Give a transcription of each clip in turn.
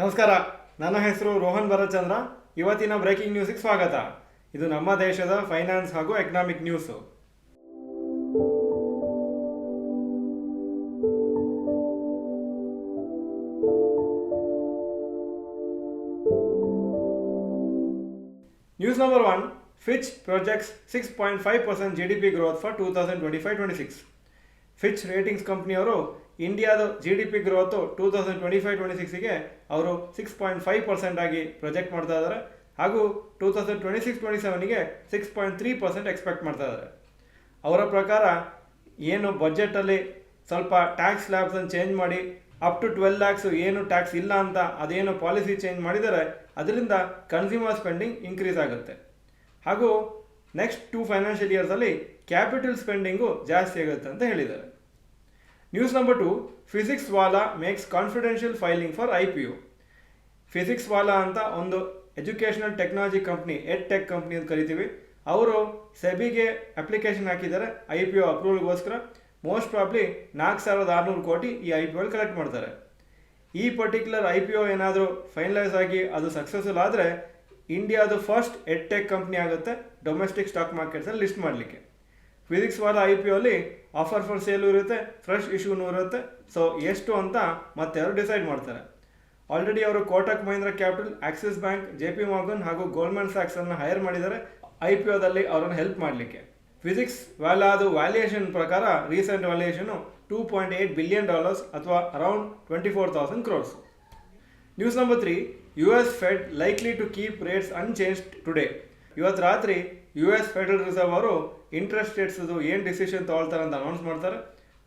ನಮಸ್ಕಾರ, ನನ್ನ ಹೆಸರು ರೋಹನ್ ಭರತ್ಚಂದ್ರ. ಇವತ್ತಿನ ಬ್ರೇಕಿಂಗ್ ನ್ಯೂಸ್ಗೆ ಸ್ವಾಗತ. ಇದು ನಮ್ಮ ದೇಶದ ಫೈನಾನ್ಸ್ ಹಾಗೂ economic news. News number 1, Fitch projects 6.5% GDP growth for 2025-26. Fitch ratings ಕಂಪ್ನಿಯವರು ಇಂಡಿಯಾದ GDP ಗ್ರೋತು 2025-26ಗೆ ಅವರು 6.5% ಆಗಿ ಪ್ರೊಜೆಕ್ಟ್ ಮಾಡ್ತಾ ಇದ್ದಾರೆ. ಹಾಗೂ 2026-27ಗೆ 6.3% ಎಕ್ಸ್ಪೆಕ್ಟ್ ಮಾಡ್ತಾ ಇದ್ದಾರೆ. ಅವರ ಪ್ರಕಾರ ಏನು ಬಜೆಟಲ್ಲಿ ಸ್ವಲ್ಪ ಟ್ಯಾಕ್ಸ್ ಸ್ಲ್ಯಾಬ್ಸನ್ನು ಚೇಂಜ್ ಮಾಡಿ ಅಪ್ ಟು 12 lakhs ಏನು ಟ್ಯಾಕ್ಸ್ ಇಲ್ಲ ಅಂತ ಅದೇನು ಪಾಲಿಸಿ ಚೇಂಜ್ ಮಾಡಿದರೆ ಅದರಿಂದ ಕನ್ಸ್ಯೂಮರ್ ಸ್ಪೆಂಡಿಂಗ್ ಇನ್ಕ್ರೀಸ್ ಆಗುತ್ತೆ. ಹಾಗೂ ನೆಕ್ಸ್ಟ್ 2 ಫೈನಾನ್ಷಿಯಲ್ ಇಯರ್ಸಲ್ಲಿ ಕ್ಯಾಪಿಟಲ್ ಸ್ಪೆಂಡಿಂಗು ಜಾಸ್ತಿ ಆಗುತ್ತೆ ಅಂತ ಹೇಳಿದ್ದಾರೆ. News number 2, physics Vala makes confidential filing for IPO. Physics Vala ಅಂತ ಒಂದು educational technology company, tech company ಅಂತ ಕರಿತೀವಿ. ಅವರು ಸೆಬಿಗೆ ಅಪ್ಲಿಕೇಶನ್ ಹಾಕಿದ್ದಾರೆ IPO ಅಪ್ರೂವಲ್ಗೋಸ್ಕರ. ಮೋಸ್ಟ್ ಪ್ರಾಬ್ಲಿ 4,600 ಕೋಟಿ ಈ IPO ಕಲೆಕ್ಟ್ ಮಾಡ್ತಾರೆ. ಈ ಪರ್ಟಿಕ್ಯುಲರ್ IPO ಏನಾದರೂ ಫೈನಲೈಸ್ ಆಗಿ ಅದು ಸಕ್ಸಸ್ಫುಲ್ ಆದರೆ ಇಂಡಿಯಾದು ಫಸ್ಟ್ ಟೆಕ್ ಕಂಪ್ನಿ ಆಗುತ್ತೆ ಡೊಮೆಸ್ಟಿಕ್ ಸ್ಟಾಕ್ ಮಾರ್ಕೆಟ್ಸಲ್ಲಿ ಲಿಸ್ಟ್ ಮಾಡಲಿಕ್ಕೆ. ಫಿಸಿಕ್ಸ್ ವಾಲಾ IPO ಅಲ್ಲಿ ಆಫರ್ ಫಾರ್ ಸೇಲು ಇರುತ್ತೆ, ಫ್ರೆಶ್ ಇಶ್ಯೂನೂ ಇರುತ್ತೆ. ಸೊ ಎಷ್ಟು ಅಂತ ಮತ್ತೆ ಅವರು ಡಿಸೈಡ್ ಮಾಡ್ತಾರೆ. ಆಲ್ರೆಡಿ ಅವರು Kotak Mahindra capital, Axis bank, JP Morgan ಹಾಗೂ ಗೋಲ್ಡ್ಮನ್ ಸ್ಯಾಕ್ಸನ್ನು ಹೈರ್ ಮಾಡಿದ್ದಾರೆ IPOದಲ್ಲಿ ಅವರನ್ನು ಹೆಲ್ಪ್ ಮಾಡಲಿಕ್ಕೆ. ಫಿಸಿಕ್ಸ್ ವಾಲಾದು ವ್ಯಾಲ್ಯೂಯೇಷನ್ ಪ್ರಕಾರ ರೀಸೆಂಟ್ ವ್ಯಾಲ್ಯೂಯೇಷನು $2.8 billion ಅಥವಾ around 24,000 crores. News number 3, US Fed likely to keep rates unchanged today. ಇವತ್ತು ರಾತ್ರಿ US ಫೆಡರಲ್ ರಿಸರ್ವ್ ಅವರು ಇಂಟ್ರೆಸ್ಟ್ ರೇಟ್ಸದು ಏನು ಡಿಸಿಷನ್ ತೊಗೊಳ್ತಾರೆ ಅಂತ ಅನೌನ್ಸ್ ಮಾಡ್ತಾರೆ.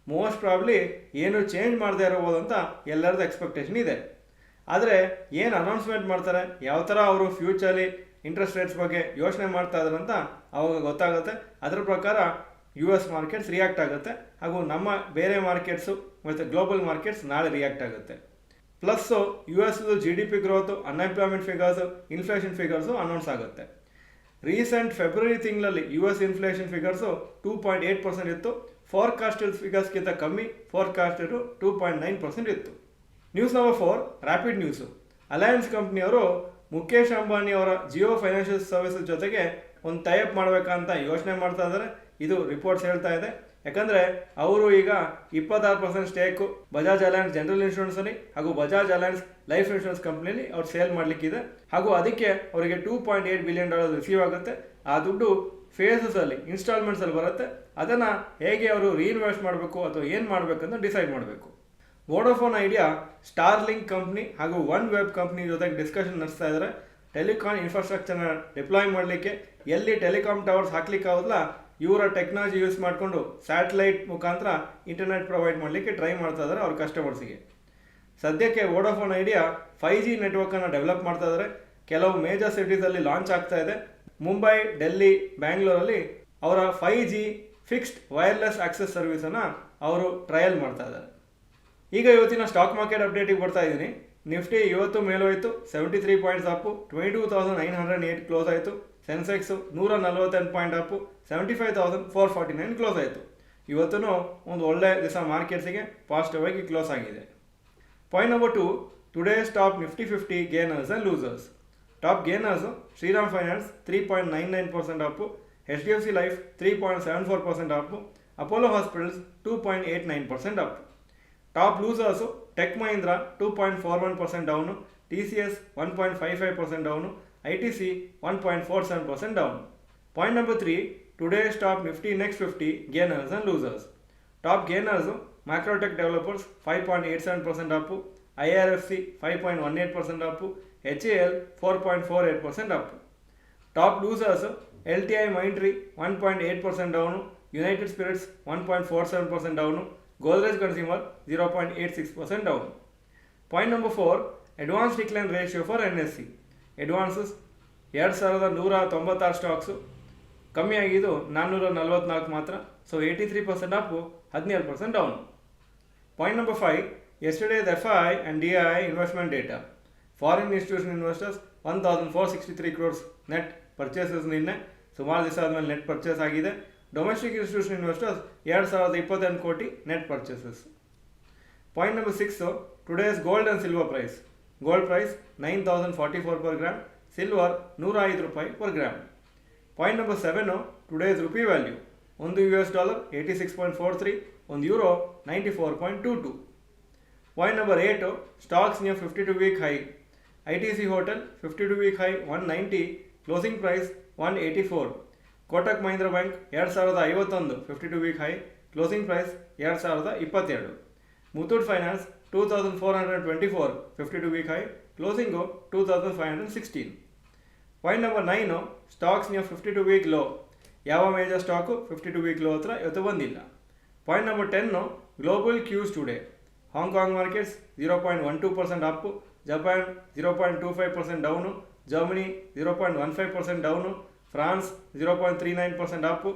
ಮೋಸ್ಟ್ ಪ್ರಾಬ್ಲಿ ಏನು ಚೇಂಜ್ ಮಾಡದೇ ಇರಬಹುದು ಅಂತ ಎಲ್ಲರದ್ದು ಎಕ್ಸ್ಪೆಕ್ಟೇಷನ್ ಇದೆ. ಆದರೆ ಏನು ಅನೌನ್ಸ್ಮೆಂಟ್ ಮಾಡ್ತಾರೆ, ಯಾವ ಥರ ಅವರು ಫ್ಯೂಚರಲ್ಲಿ ಇಂಟ್ರೆಸ್ಟ್ ರೇಟ್ಸ್ ಬಗ್ಗೆ ಯೋಚನೆ ಮಾಡ್ತಾ ಇದ್ದಾರೆ ಅಂತ ಅವಾಗ ಗೊತ್ತಾಗುತ್ತೆ. ಅದರ ಪ್ರಕಾರ US ಮಾರ್ಕೆಟ್ಸ್ ರಿಯಾಕ್ಟ್ ಆಗುತ್ತೆ ಹಾಗೂ ನಮ್ಮ ಬೇರೆ ಮಾರ್ಕೆಟ್ಸು ಮತ್ತು ಗ್ಲೋಬಲ್ ಮಾರ್ಕೆಟ್ಸ್ ನಾಳೆ ರಿಯಾಕ್ಟ್ ಆಗುತ್ತೆ. Plus US GDP growth, unemployment figures, inflation figures announce ಆಗುತ್ತೆ. ರೀಸೆಂಟ್ ಫೆಬ್ರವರಿ ತಿಂಗಳಲ್ಲಿ US ಇನ್ಫ್ಲೇಷನ್ ಫಿಗರ್ಸು 2.8% ಇತ್ತು. ಫಾರ್ಕಾಸ್ಟೆಡ್ ಫಿಗರ್ಸ್ಗಿಂತ ಕಮ್ಮಿ, ಫಾರ್ಕಾಸ್ಟೆಡ್ 2.9% ಇತ್ತು. News number 4, rapid news. Allianz ಕಂಪ್ನಿಯವರು ಮುಖೇಶ್ ಅಂಬಾನಿ ಅವರ ಜಿಯೋ ಫೈನಾನ್ಷಿಯಲ್ ಸರ್ವಿಸಸ್ ಜೊತೆಗೆ ಒಂದು ಟೈಅಪ್ ಮಾಡಬೇಕಂತ ಯೋಚನೆ ಮಾಡ್ತಾ ಇದ್ದಾರೆ. ಇದು ರಿಪೋರ್ಟ್ಸ್ ಹೇಳ್ತಾ ಇದೆ. ಯಾಕಂದರೆ ಅವರು ಈಗ 26% ಸ್ಟೇಕು ಬಜಾಜ್ ಅಲಯನ್ಸ್ ಜನರಲ್ ಇನ್ಶೂರೆನ್ಸಲ್ಲಿ ಹಾಗೂ ಬಜಾಜ್ ಅಲಯನ್ಸ್ ಲೈಫ್ ಇನ್ಶೂರೆನ್ಸ್ ಕಂಪ್ನಿಯಲ್ಲಿ ಅವ್ರು ಸೇಲ್ ಮಾಡಲಿಕ್ಕಿದೆ. ಹಾಗೂ ಅದಕ್ಕೆ ಅವರಿಗೆ $2.8 billion ರಿಸೀವ್ ಆಗುತ್ತೆ. ಆ ದುಡ್ಡು ಫೇಸಸಲ್ಲಿ ಇನ್ಸ್ಟಾಲ್ಮೆಂಟ್ಸಲ್ಲಿ ಬರುತ್ತೆ. ಅದನ್ನು ಹೇಗೆ ಅವರು ರೀಇನ್ವೆಸ್ಟ್ ಮಾಡಬೇಕು ಅಥವಾ ಏನು ಮಾಡಬೇಕಂತ ಡಿಸೈಡ್ ಮಾಡಬೇಕು. ವೋಡಾಫೋನ್ ಐಡಿಯಾ ಸ್ಟಾರ್ಲಿಂಕ್ ಕಂಪ್ನಿ ಹಾಗೂ ಒನ್ ವೆಬ್ ಕಂಪ್ನಿ ಜೊತೆಗೆ ಡಿಸ್ಕಷನ್ ನಡೆಸ್ತಾ ಇದ್ದಾರೆ. ಟೆಲಿಕಾಂ ಇನ್ಫ್ರಾಸ್ಟ್ರಕ್ಚರ್ನ ಡಿಪ್ಲಾಯ್ ಮಾಡಲಿಕ್ಕೆ ಎಲ್ಲಿ ಟೆಲಿಕಾಂ ಟವರ್ಸ್ ಹಾಕ್ಲಿಕ್ಕೆ ಆಗೋದಿಲ್ಲ ಇವರ ಟೆಕ್ನಾಲಜಿ ಯೂಸ್ ಮಾಡಿಕೊಂಡು ಸ್ಯಾಟಲೈಟ್ ಮುಖಾಂತರ ಇಂಟರ್ನೆಟ್ ಪ್ರೊವೈಡ್ ಮಾಡಲಿಕ್ಕೆ ಟ್ರೈ ಮಾಡ್ತಾ ಇದ್ದಾರೆ ಅವ್ರ ಕಸ್ಟಮರ್ಸಿಗೆ. ಸದ್ಯಕ್ಕೆ ವೋಡಾಫೋನ್ ಐಡಿಯಾ 5G ನೆಟ್ವರ್ಕನ್ನು ಡೆವಲಪ್ ಮಾಡ್ತಾ ಇದ್ದಾರೆ. ಕೆಲವು ಮೇಜರ್ ಸಿಟೀಸಲ್ಲಿ ಲಾಂಚ್ ಆಗ್ತಾ ಇದೆ. ಮುಂಬೈ, ಡೆಲ್ಲಿ, ಬ್ಯಾಂಗ್ಳೂರಲ್ಲಿ ಅವರ 5G ಫಿಕ್ಸ್ಡ್ ವೈರ್ಲೆಸ್ ಆಕ್ಸೆಸ್ ಸರ್ವಿಸನ್ನು ಅವರು ಟ್ರಯಲ್ ಮಾಡ್ತಾ ಇದ್ದಾರೆ. ಈಗ ಇವತ್ತಿನ ಸ್ಟಾಕ್ ಮಾರ್ಕೆಟ್ ಅಪ್ಡೇಟಿಗೆ ಬರ್ತಾ ಇದ್ದೀನಿ. ನಿಫ್ಟಿ ಇವತ್ತು ಮೇಲೋಯಿತು, 73 ಪಾಯಿಂಟ್ಸ್ ಅಪ್ಪು, 22,908 ಕ್ಲೋಸ್ ಆಯಿತು. ಸೆನ್ಸೆಕ್ಸು 148 ಪಾಯಿಂಟ್ ಅಪ್ಪು, 75,449 ಕ್ಲೋಸ್ ಆಯಿತು. ಇವತ್ತೂ ಒಂದು ಒಳ್ಳೆ ದಿವಸ ಮಾರ್ಕೆಟ್ಸಿಗೆ ಪಾಸಿಟಿವ್ ಆಗಿ ಕ್ಲೋಸ್ ಆಗಿದೆ. Point number 2, today's top Nifty 50 gainers and losers. Top gainers Shriram finance 3.99% up, HDFC life 3.74% up, Apollo hospitals 2.89% up. Top losers tech Mahindra 2.41% down, TCS 1.55% down, ITC 1.47% down. Point number 3, today's top Nifty next 50 gainers and losers. Top gainers Macrotech developers 5.87% up, IRFC 5.18% up, HAL 4.48% up. Top losers LTI Mindtree 1.8% down, United Spirits 1.47% down, Godrej consumer 0.86% down. Point number 4, advance decline ratio for NSE. Advances 2,196 stocks, ಕಮ್ಮಿ ಆಗಿದ್ದು 444 ಮಾತ್ರ. So 83% up, 17% down. Point number 5, yesterday's FI and DI investment data. Foreign institution investors 1,463 crores net purchases. ನಿನ್ನೆ ಸುಮಾರು ದಿವಸ ಆದಮೇಲೆ net purchase ಆಗಿದೆ. Domestic institution investors 2,028 ಕೋಟಿ net purchases. Point number 6, today's gold and silver price. Gold price 9044 per gram, silver 105 ರೂಪಾಯಿ per gram. Point number 7 today's rupee value. ಒಂದು US dollar 86.43, ಒಂದು euro 94.22. Point number 8 stocks near 52-week high. ITC hotel 52-week high 190, closing price 184. Kotak Mahindra bank 2051 52-week high, closing price 2022. Muthoot finance 2424 52-week high, closing 2516. Point number 9 stocks near 52-week low. ಯಾವ major stock 52-week low ಹತ್ರ ಇವತ್ತು ಬಂದಿಲ್ಲ. Point number 10 global Qs today. Hong Kong markets 0.12% up, Japan 0.25% down, Germany 0.15% down, France 0.39% up,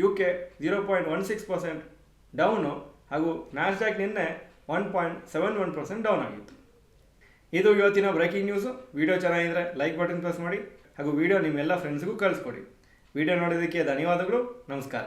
UK 0.16% down ಹಾಗೂ Nasdaq ನಿನ್ನೆ 1.71% down ಆಗಿತ್ತು. ಇದು ಇವತ್ತಿನ breaking news. Video ಚೆನ್ನಾಗಿದ್ದರೆ ಲೈಕ್ ಬಟನ್ ಪ್ರೆಸ್ ಮಾಡಿ ಹಾಗೂ ವಿಡಿಯೋ ನಿಮ್ಮೆಲ್ಲ ಫ್ರೆಂಡ್ಸ್ಗೂ ಕಳಿಸ್ಕೊಡಿ. ವಿಡಿಯೋ ನೋಡೋದಕ್ಕೆ ಧನ್ಯವಾದಗಳು. ನಮಸ್ಕಾರ.